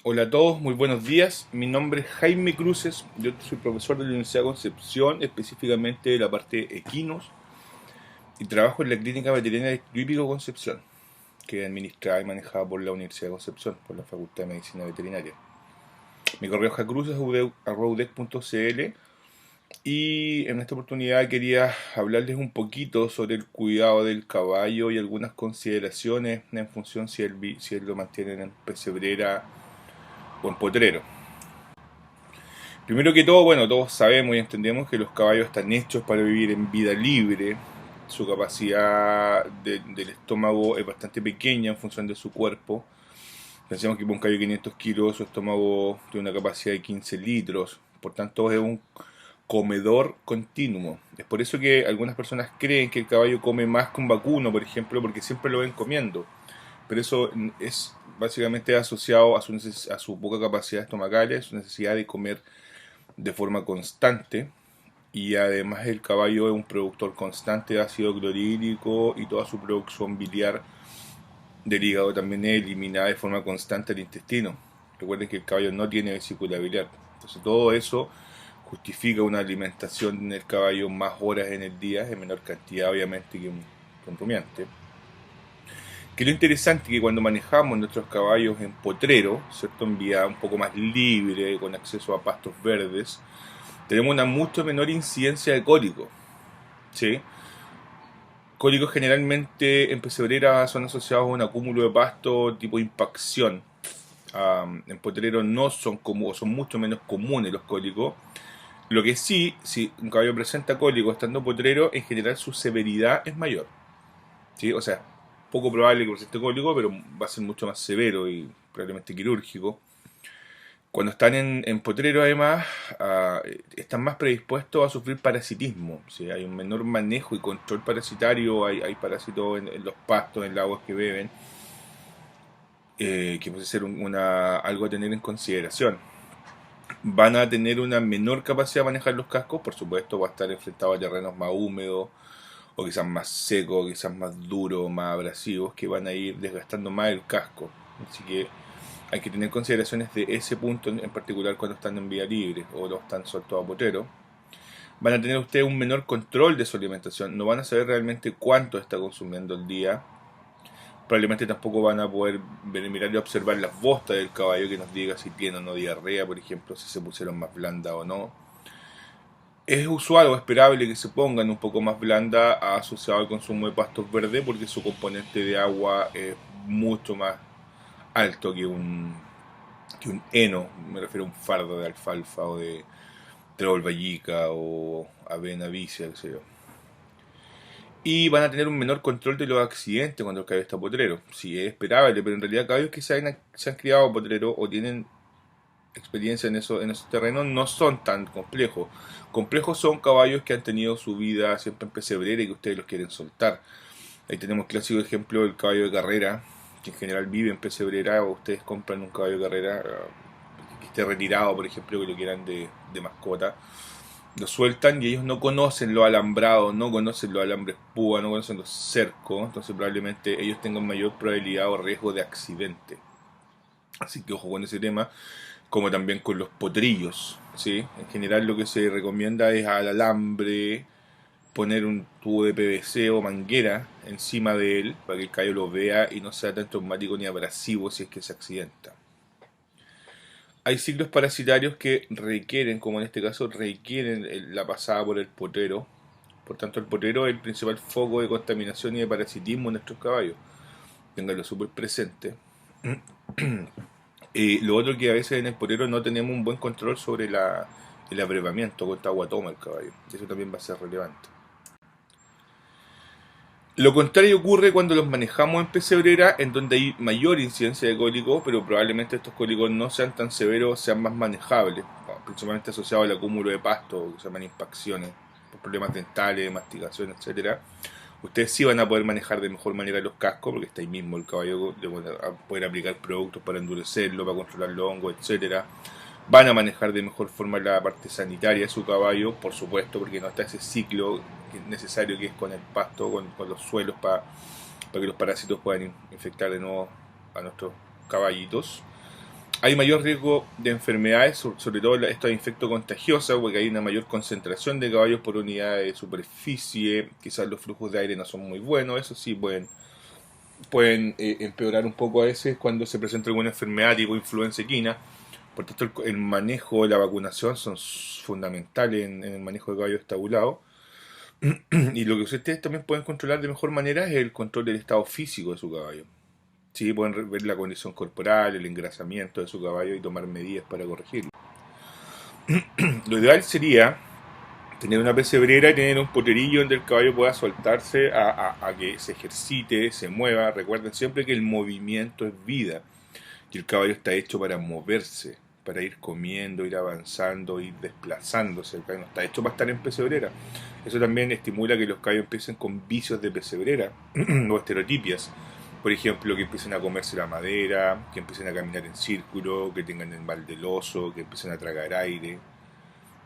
Hola a todos, muy buenos días. Mi nombre es Jaime Cruces, yo soy profesor de la Universidad de Concepción, específicamente de la parte equinos, y trabajo en la Clínica Veterinaria de Clípico Concepción, que es administrada y manejada por la Universidad de Concepción, por la Facultad de Medicina Veterinaria. Mi correo es jacruces@udec.cl y en esta oportunidad quería hablarles un poquito sobre el cuidado del caballo y algunas consideraciones en función si él lo mantienen en pesebrera o en potrero. Primero que todo, bueno, todos sabemos y entendemos que los caballos están hechos para vivir en vida libre. Su capacidad del estómago es bastante pequeña en función de su cuerpo. Pensemos que para un caballo de 500 kilos su estómago tiene una capacidad de 15 litros. Por tanto, es un comedor continuo. Es por eso que algunas personas creen que el caballo come más que un vacuno, por ejemplo, porque siempre lo ven comiendo. Pero eso es básicamente asociado a su poca capacidad estomacal, a su necesidad de comer de forma constante, y además el caballo es un productor constante de ácido clorhídrico y toda su producción biliar del hígado también es eliminada de forma constante al intestino. Recuerden que el caballo no tiene vesícula biliar. Entonces todo eso justifica una alimentación en el caballo más horas en el día, en menor cantidad obviamente que un rumiante. Que lo interesante es que cuando manejamos nuestros caballos en potrero, ¿cierto? En vía un poco más libre, con acceso a pastos verdes, tenemos una mucho menor incidencia de cólicos, ¿sí? Cólicos generalmente en pesebrera son asociados a un acúmulo de pasto tipo impacción. En potrero no son comunes, son mucho menos comunes los cólicos. Lo que sí, si un caballo presenta cólicos estando potrero, en general su severidad es mayor, ¿sí? O sea, poco probable que presente cólico, pero va a ser mucho más severo y probablemente quirúrgico. Cuando están en potrero, además, están más predispuestos a sufrir parasitismo. ¿Sí? Hay un menor manejo y control parasitario, hay parásitos en los pastos, en las aguas que beben, que puede ser algo a tener en consideración. Van a tener una menor capacidad de manejar los cascos, por supuesto, va a estar enfrentado a terrenos más húmedos, o quizás más secos, quizás más duros, más abrasivos, que van a ir desgastando más el casco. Así que hay que tener consideraciones de ese punto en particular cuando están en vía libre o no están sueltos a potero. Van a tener ustedes un menor control de su alimentación, no van a saber realmente cuánto está consumiendo al día. Probablemente tampoco van a poder mirar y observar las bostas del caballo que nos diga si tiene o no diarrea, por ejemplo, si se pusieron más blanda o no. Es usual o esperable que se pongan un poco más blanda asociado al consumo de pastos verdes porque su componente de agua es mucho más alto que un heno, me refiero a un fardo de alfalfa o de trébol vallica o avena vicia, qué sé yo. Y van a tener un menor control de los accidentes cuando el caballo está potrero. Sí, es esperable, pero en realidad caballos que se han criado potrero o tienen experiencia en esos terrenos no son tan complejos. Complejos son caballos que han tenido su vida siempre en pesebrera y que ustedes los quieren soltar. Ahí tenemos clásico ejemplo del caballo de carrera, que en general vive en pesebrera, o ustedes compran un caballo de carrera que esté retirado, por ejemplo, que lo quieran de mascota, lo sueltan y ellos no conocen los alambrados, no conocen los alambres púa, no conocen los cercos, entonces probablemente ellos tengan mayor probabilidad o riesgo de accidente. Así que ojo con ese tema, como también con los potrillos, ¿sí? En general lo que se recomienda es al alambre poner un tubo de PVC o manguera encima de él para que el caballo lo vea y no sea tan traumático ni abrasivo si es que se accidenta. Hay ciclos parasitarios que requieren, como en este caso, requieren la pasada por el potero. Por tanto, el potero es el principal foco de contaminación y de parasitismo en nuestros caballos. Ténganlo súper presente. Lo otro que a veces en el potero no tenemos un buen control sobre el abrevamiento, cuánta agua toma el caballo. Eso también va a ser relevante. Lo contrario ocurre cuando los manejamos en pesebrera, en donde hay mayor incidencia de cólicos, pero probablemente estos cólicos no sean tan severos, sean más manejables, principalmente asociados al acúmulo de pasto, que se llaman impacciones, por problemas dentales, de masticación, etcétera. Ustedes sí van a poder manejar de mejor manera los cascos, porque está ahí mismo el caballo, de poder aplicar productos para endurecerlo, para controlar los hongos, etcétera. Van a manejar de mejor forma la parte sanitaria de su caballo, por supuesto, porque no está ese ciclo necesario que es con el pasto, con los suelos, para que los parásitos puedan infectar de nuevo a nuestros caballitos. Hay mayor riesgo de enfermedades, sobre todo estos infectos contagiosos, porque hay una mayor concentración de caballos por unidad de superficie. Quizás los flujos de aire no son muy buenos, eso sí pueden empeorar un poco a veces cuando se presenta alguna enfermedad tipo influenza equina. Por tanto, el manejo, la vacunación son fundamentales en el manejo de caballos estabulados. Y lo que ustedes también pueden controlar de mejor manera es el control del estado físico de su caballo. Sí, pueden ver la condición corporal, el engrasamiento de su caballo y tomar medidas para corregirlo. Lo ideal sería tener una pesebrera y tener un poterillo donde el caballo pueda soltarse a que se ejercite, se mueva. Recuerden siempre que el movimiento es vida y el caballo está hecho para moverse, para ir comiendo, ir avanzando, ir desplazándose. El caballo no está hecho para estar en pesebrera. Eso también estimula que los caballos empiecen con vicios de pesebrera o estereotipias. Por ejemplo, que empiecen a comerse la madera, que empiecen a caminar en círculo, que tengan el mal del oso, que empiecen a tragar aire,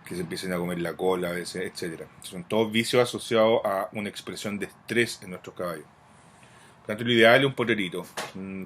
que se empiecen a comer la cola a veces, etcétera. Son todos vicios asociados a una expresión de estrés en nuestros caballos. Por tanto, lo ideal es un potrerito,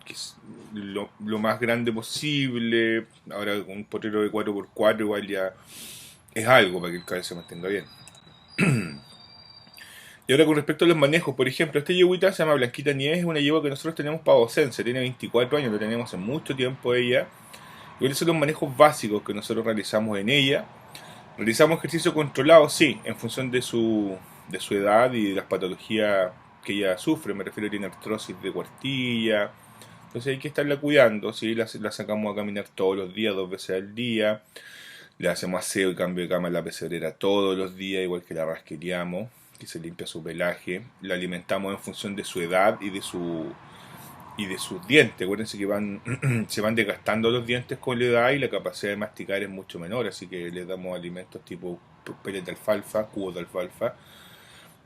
que es lo más grande posible. Ahora, un potrero de 4x4 igual ya es algo para que el caballo se mantenga bien. Y ahora con respecto a los manejos, por ejemplo, esta yeguita se llama Blanquita Nieves, es una yegua que nosotros tenemos para docencia, tiene 24 años, lo tenemos hace mucho tiempo ella. Y cuáles son los manejos básicos que nosotros realizamos en ella. Realizamos ejercicio controlado, sí, en función de su edad y de las patologías que ella sufre. Me refiero a que tiene artrosis de cuartilla. Entonces hay que estarla cuidando, ¿sí? La sacamos a caminar todos los días, 2 veces al día. Le hacemos aseo y cambio de cama en la pesebrera todos los días, igual que la rasqueteamos, que se limpia su pelaje. La alimentamos en función de su edad y de sus dientes. Acuérdense que se van desgastando los dientes con la edad y la capacidad de masticar es mucho menor, así que les damos alimentos tipo pellets de alfalfa, cubos de alfalfa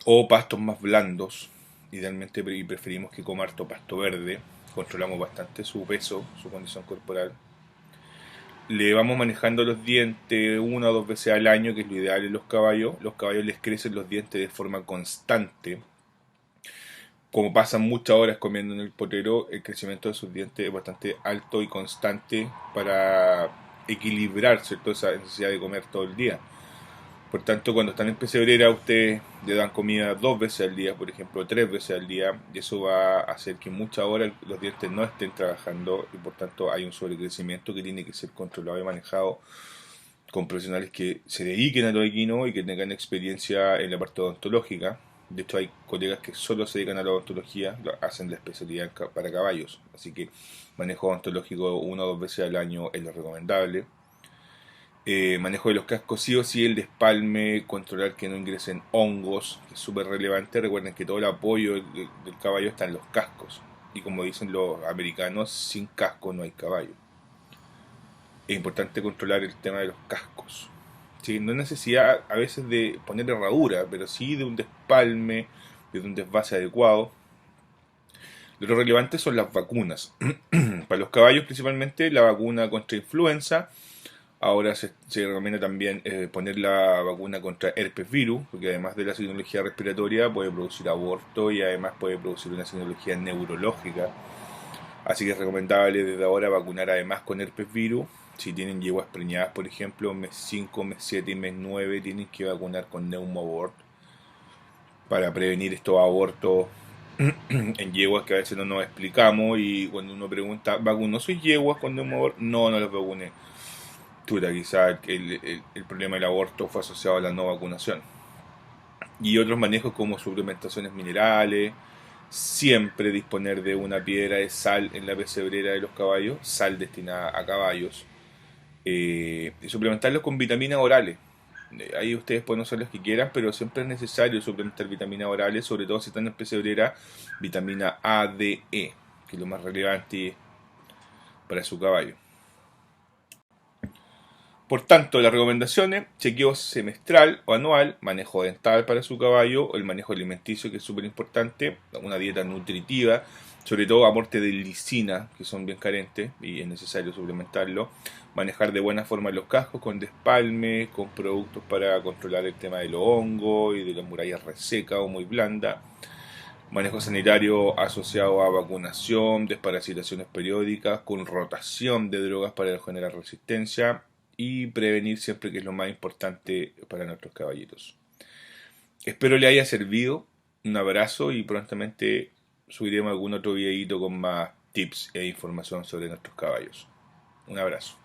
o pastos más blandos, idealmente, y preferimos que coma harto pasto verde. Controlamos bastante su peso, su condición corporal. Le vamos manejando los dientes 1 o 2 veces al año, que es lo ideal en los caballos. Los caballos les crecen los dientes de forma constante. Como pasan muchas horas comiendo en el potero, el crecimiento de sus dientes es bastante alto y constante para equilibrar, ¿cierto?, esa necesidad de comer todo el día. Por tanto, cuando están en pesebrera, ustedes le dan comida 2 veces al día, por ejemplo, 3 veces al día, y eso va a hacer que muchas horas los dientes no estén trabajando y por tanto hay un sobrecrecimiento que tiene que ser controlado y manejado con profesionales que se dediquen a lo equino y que tengan experiencia en la parte odontológica. De hecho, hay colegas que solo se dedican a la odontología, hacen la especialidad para caballos. Así que manejo odontológico 1 o 2 veces al año es lo recomendable. Manejo de los cascos sí o sí, el despalme, controlar que no ingresen hongos, que es súper relevante. Recuerden que todo el apoyo del caballo está en los cascos. Y como dicen los americanos, sin casco no hay caballo. Es importante controlar el tema de los cascos. ¿Sí? No hay necesidad a veces de poner herradura, pero sí de un despalme, de un desvase adecuado. Lo relevante son las vacunas. Para los caballos principalmente la vacuna contra influenza. Ahora se recomienda también poner la vacuna contra herpes virus, porque además de la sintomatología respiratoria puede producir aborto y además puede producir una sintomatología neurológica. Así que es recomendable desde ahora vacunar además con herpes virus. Si tienen yeguas preñadas, por ejemplo, mes 5, mes 7 y mes 9, tienen que vacunar con Pneumoabort para prevenir estos abortos en yeguas que a veces no nos explicamos. Y cuando uno pregunta, ¿vacunó sus yeguas con Pneumoabort? No, no las vacuné. Quizás el problema del aborto fue asociado a la no vacunación. Y otros manejos como suplementaciones minerales, siempre disponer de una piedra de sal en la pesebrera de los caballos, sal destinada a caballos, y suplementarlos con vitaminas orales. Ahí ustedes pueden usar las que quieran, pero siempre es necesario suplementar vitaminas orales, sobre todo si están en pesebrera, vitamina A, D, E, que es lo más relevante para su caballo. Por tanto, las recomendaciones: chequeo semestral o anual, manejo dental para su caballo, el manejo alimenticio, que es súper importante, una dieta nutritiva, sobre todo aporte de lisina, que son bien carentes y es necesario suplementarlo, manejar de buena forma los cascos con despalme, con productos para controlar el tema de los hongos y de las murallas resecas o muy blandas. Manejo sanitario asociado a vacunación, desparasitaciones periódicas, con rotación de drogas para generar resistencia y prevenir siempre, que es lo más importante para nuestros caballitos. Espero le haya servido. Un abrazo y prontamente subiremos algún otro videito con más tips e información sobre nuestros caballos. Un abrazo.